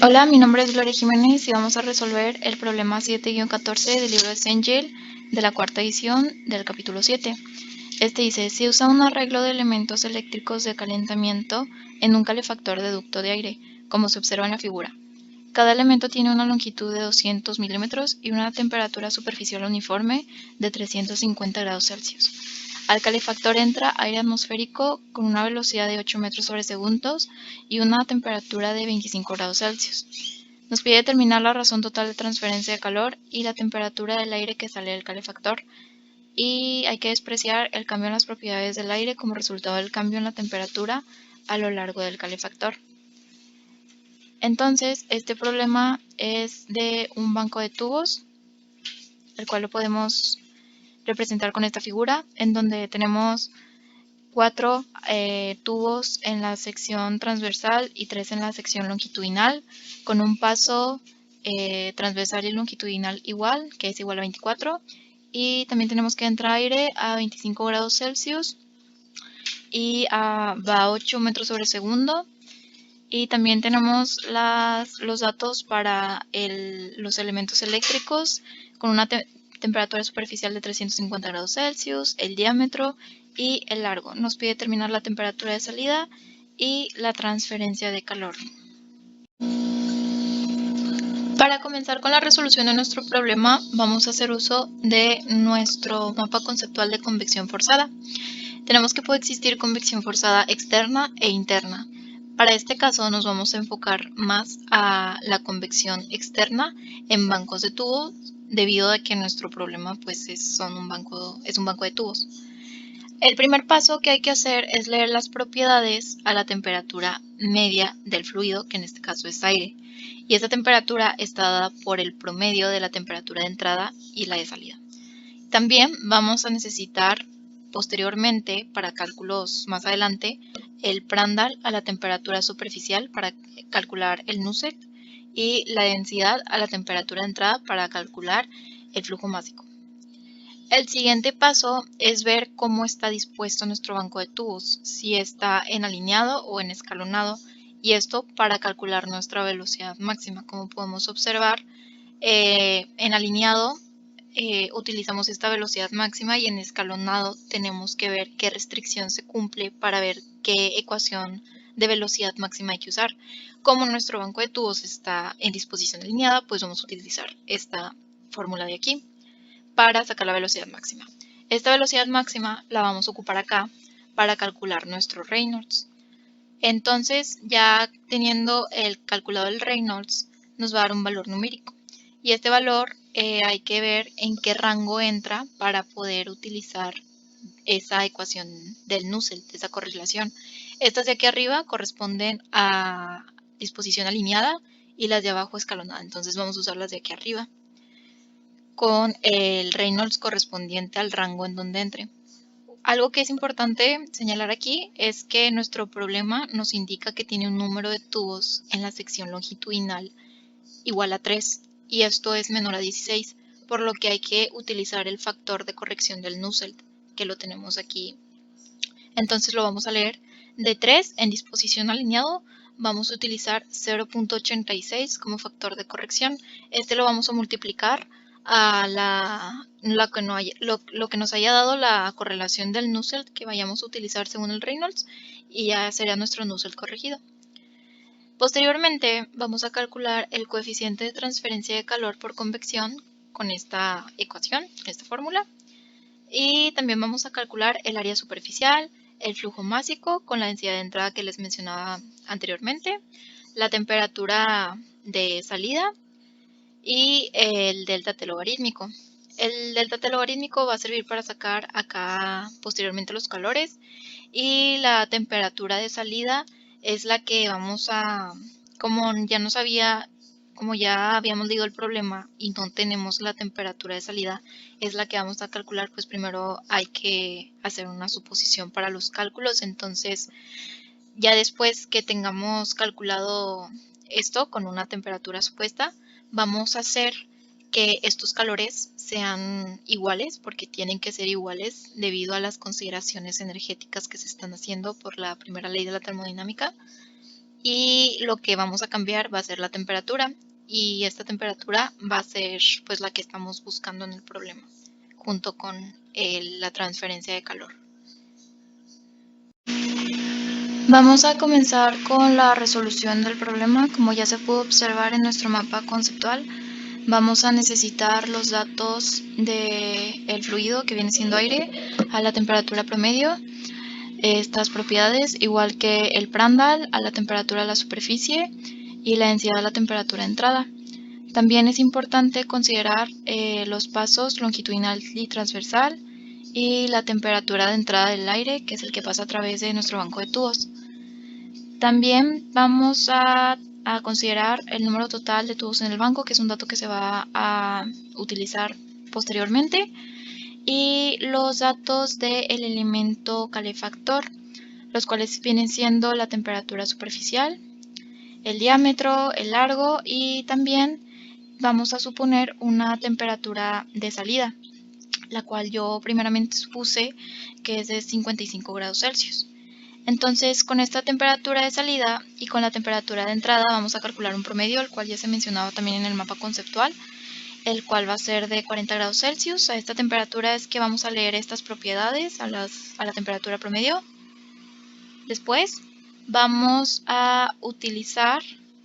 Hola, mi nombre es Gloria Jiménez y vamos a resolver el problema 7-14 del libro de Cengel de la cuarta edición del capítulo 7. Este dice, se usa un arreglo de elementos eléctricos de calentamiento en un calefactor de ducto de aire, como se observa en la figura. Cada elemento tiene una longitud de 200 milímetros y una temperatura superficial uniforme de 350 grados Celsius. Al calefactor entra aire atmosférico con una velocidad de 8 metros sobre segundos y una temperatura de 25 grados Celsius. Nos pide determinar la razón total de transferencia de calor y la temperatura del aire que sale del calefactor. Y hay que despreciar el cambio en las propiedades del aire como resultado del cambio en la temperatura a lo largo del calefactor. Entonces, este problema es de un banco de tubos, el cual lo podemos representar con esta figura, en donde tenemos 4 tubos en la sección transversal y 3 en la sección longitudinal, con un paso transversal y longitudinal igual, que es igual a 24. Y también tenemos que entra aire a 25 grados Celsius y va a 8 metros sobre segundo. Y también tenemos los datos para los elementos eléctricos con una temperatura superficial de 350 grados Celsius, el diámetro y el largo. Nos pide determinar la temperatura de salida y la transferencia de calor. Para comenzar con la resolución de nuestro problema, vamos a hacer uso de nuestro mapa conceptual de convección forzada. Tenemos que puede existir convección forzada externa e interna. Para este caso nos vamos a enfocar más a la convección externa en bancos de tubos, debido a que nuestro problema pues es un banco de tubos. El primer paso que hay que hacer es leer las propiedades a la temperatura media del fluido, que en este caso es aire. Y esta temperatura está dada por el promedio de la temperatura de entrada y la de salida. También vamos a necesitar posteriormente, para cálculos más adelante, el Prandtl a la temperatura superficial para calcular el Nusselt y la densidad a la temperatura de entrada para calcular el flujo másico. El siguiente paso es ver cómo está dispuesto nuestro banco de tubos, si está en alineado o en escalonado, y esto para calcular nuestra velocidad máxima. Como podemos observar, en alineado utilizamos esta velocidad máxima y en escalonado tenemos que ver qué restricción se cumple para ver qué ecuación de velocidad máxima hay que usar. Como nuestro banco de tubos está en disposición alineada, pues vamos a utilizar esta fórmula de aquí para sacar la velocidad máxima. Esta velocidad máxima la vamos a ocupar acá para calcular nuestro Reynolds. Entonces, ya teniendo el calculado del Reynolds, nos va a dar un valor numérico. Y este valor hay que ver en qué rango entra para poder utilizar esa ecuación del Nusselt, esa correlación. Estas de aquí arriba corresponden a disposición alineada y las de abajo escalonada. Entonces vamos a usar las de aquí arriba con el Reynolds correspondiente al rango en donde entre. Algo que es importante señalar aquí es que nuestro problema nos indica que tiene un número de tubos en la sección longitudinal igual a 3 y esto es menor a 16, por lo que hay que utilizar el factor de corrección del Nusselt, que lo tenemos aquí. Entonces lo vamos a leer de 3 en disposición alineado. Vamos a utilizar 0.86 como factor de corrección. Este lo vamos a multiplicar a lo que nos haya dado la correlación del Nusselt que vayamos a utilizar según el Reynolds, y ya sería nuestro Nusselt corregido. Posteriormente vamos a calcular el coeficiente de transferencia de calor por convección con esta ecuación, esta fórmula. Y también vamos a calcular el área superficial, el flujo másico con la densidad de entrada que les mencionaba anteriormente, la temperatura de salida y el delta T logarítmico. El delta T logarítmico va a servir para sacar acá posteriormente los calores, y la temperatura de salida es la que vamos a, como ya habíamos leído el problema y no tenemos la temperatura de salida, es la que vamos a calcular. Pues primero hay que hacer una suposición para los cálculos. Entonces, ya después que tengamos calculado esto con una temperatura supuesta, vamos a hacer que estos calores sean iguales, porque tienen que ser iguales debido a las consideraciones energéticas que se están haciendo por la primera ley de la termodinámica. y lo que vamos a cambiar va a ser la temperatura, y esta temperatura va a ser pues la que estamos buscando en el problema, junto con la transferencia de calor. Vamos a comenzar con la resolución del problema. Como ya se pudo observar en nuestro mapa conceptual, vamos a necesitar los datos del fluido, que viene siendo aire, a la temperatura promedio, estas propiedades, igual que el Prandtl a la temperatura de la superficie y la densidad a la temperatura de entrada. También es importante considerar los pasos longitudinal y transversal y la temperatura de entrada del aire, que es el que pasa a través de nuestro banco de tubos. También vamos a considerar el número total de tubos en el banco, que es un dato que se va a utilizar posteriormente, y los datos del elemento calefactor, los cuales vienen siendo la temperatura superficial, el diámetro, el largo, y también vamos a suponer una temperatura de salida, la cual yo primeramente supuse que es de 55 grados Celsius. Entonces, con esta temperatura de salida y con la temperatura de entrada vamos a calcular un promedio, el cual ya se mencionaba también en el mapa conceptual, el cual va a ser de 40 grados Celsius. A esta temperatura es que vamos a leer estas propiedades a la temperatura promedio. Después vamos a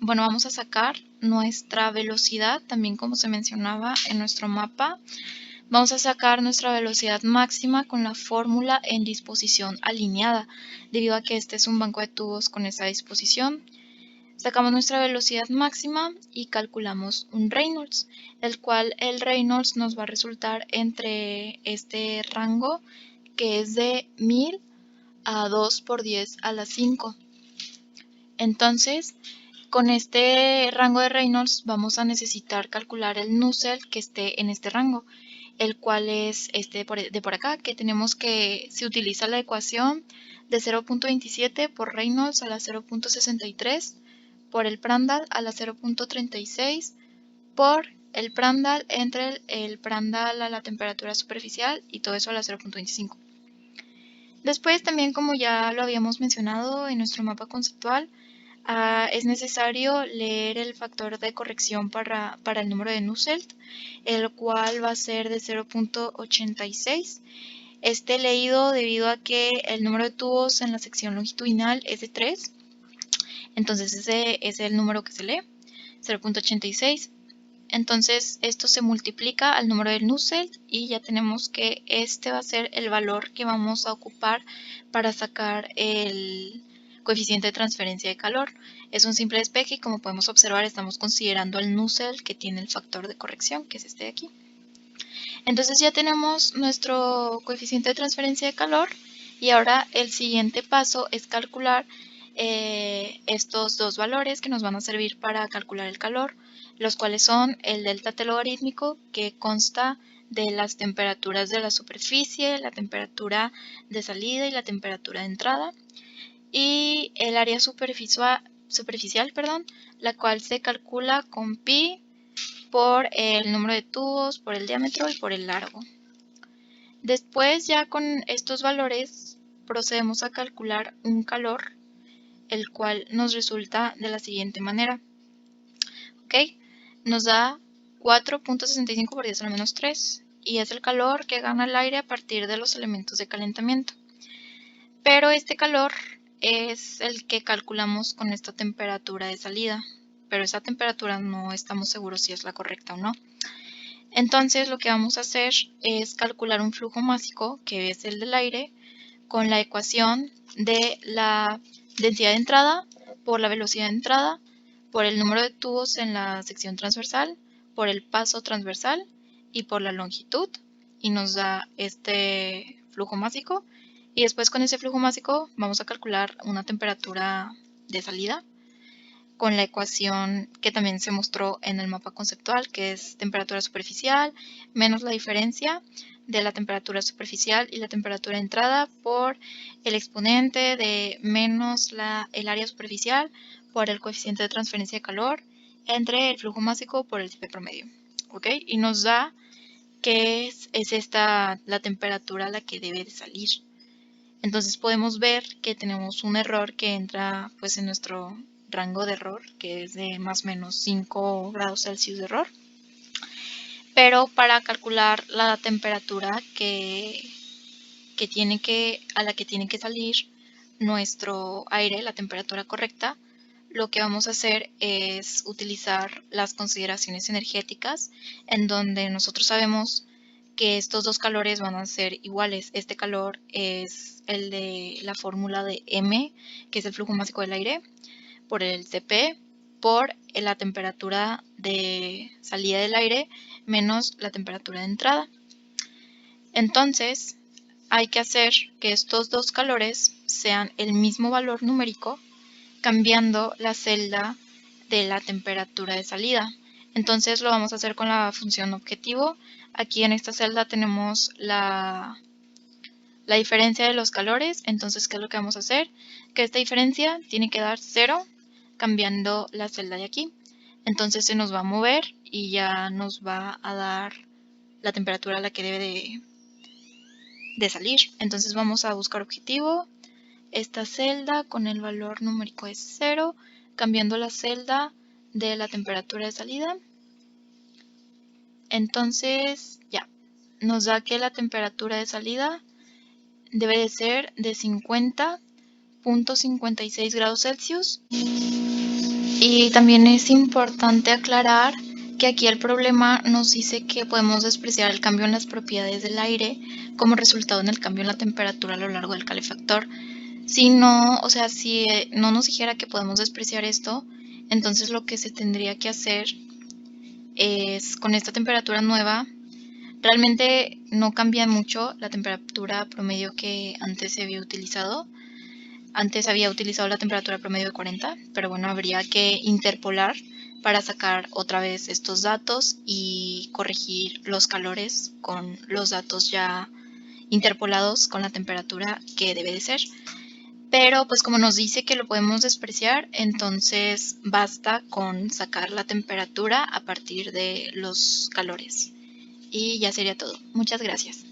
vamos a sacar nuestra velocidad, también como se mencionaba en nuestro mapa. Vamos a sacar nuestra velocidad máxima con la fórmula en disposición alineada, debido a que este es un banco de tubos con esa disposición. Sacamos nuestra velocidad máxima y calculamos un Reynolds, el cual el Reynolds nos va a resultar entre este rango, que es de 1000 a 2 por 10 a la 5. Entonces, con este rango de Reynolds vamos a necesitar calcular el Nusselt que esté en este rango, el cual es este de por acá, que tenemos que se utiliza la ecuación de 0.27 por Reynolds a la 0.63, por el Prandtl a la 0.36, por el Prandtl entre el Prandtl a la temperatura superficial y todo eso a la 0.25. Después también, como ya lo habíamos mencionado en nuestro mapa conceptual, es necesario leer el factor de corrección para el número de Nusselt, el cual va a ser de 0.86. Este leído debido a que el número de tubos en la sección longitudinal es de 3, entonces ese es el número que se lee, 0.86. Entonces esto se multiplica al número del Nusselt y ya tenemos que este va a ser el valor que vamos a ocupar para sacar el coeficiente de transferencia de calor. Es un simple despeje y, como podemos observar, estamos considerando el Nusselt que tiene el factor de corrección, que es este de aquí. Entonces ya tenemos nuestro coeficiente de transferencia de calor y ahora el siguiente paso es calcular estos dos valores que nos van a servir para calcular el calor, los cuales son el delta T logarítmico, que consta de las temperaturas de la superficie, la temperatura de salida y la temperatura de entrada, y el área superficial, la cual se calcula con pi por el número de tubos, por el diámetro y por el largo. Después, ya con estos valores, procedemos a calcular un calor, el cual nos resulta de la siguiente manera. Nos da 4.65 por 10 a la menos 3 y es el calor que gana el aire a partir de los elementos de calentamiento. Pero este calor es el que calculamos con esta temperatura de salida, pero esa temperatura no estamos seguros si es la correcta o no. Entonces lo que vamos a hacer es calcular un flujo másico, que es el del aire, con la ecuación de la densidad de entrada por la velocidad de entrada, por el número de tubos en la sección transversal, por el paso transversal y por la longitud, y nos da este flujo másico. Y después, con ese flujo másico vamos a calcular una temperatura de salida con la ecuación que también se mostró en el mapa conceptual, que es temperatura superficial menos la diferencia de la temperatura superficial y la temperatura de entrada por el exponente de menos el área superficial por el coeficiente de transferencia de calor entre el flujo másico por el P promedio. Y nos da que es esta la temperatura a la que debe de salir. Entonces podemos ver que tenemos un error que entra pues en nuestro rango de error, que es de más o menos 5 grados Celsius de error. Pero para calcular la temperatura a la que tiene que salir nuestro aire, la temperatura correcta, lo que vamos a hacer es utilizar las consideraciones energéticas, en donde nosotros sabemos que estos dos calores van a ser iguales. Este calor es el de la fórmula de M, que es el flujo másico del aire, por el Cp, por la temperatura de salida del aire menos la temperatura de entrada. Entonces, hay que hacer que estos dos calores sean el mismo valor numérico, cambiando la celda de la temperatura de salida. Entonces lo vamos a hacer con la función objetivo. Aquí en esta celda tenemos la diferencia de los calores. Entonces, ¿qué es lo que vamos a hacer? Que esta diferencia tiene que dar 0 cambiando la celda de aquí. Entonces se nos va a mover y ya nos va a dar la temperatura a la que debe de salir. Entonces vamos a buscar objetivo, esta celda con el valor numérico es 0, cambiando la celda de la temperatura de salida. Entonces ya, nos da que la temperatura de salida debe de ser de 50.56 grados Celsius. Y también es importante aclarar que aquí el problema nos dice que podemos despreciar el cambio en las propiedades del aire como resultado en el cambio en la temperatura a lo largo del calefactor. Si no, o sea, si no nos dijera que podemos despreciar esto, entonces lo que se tendría que hacer es, con esta temperatura nueva, realmente no cambia mucho la temperatura promedio que antes se había utilizado. Antes había utilizado la temperatura promedio de 40, pero bueno, habría que interpolar para sacar otra vez estos datos y corregir los calores con los datos ya interpolados con la temperatura que debe de ser. Pero pues como nos dice que lo podemos despreciar, entonces basta con sacar la temperatura a partir de los calores. Y ya sería todo. Muchas gracias.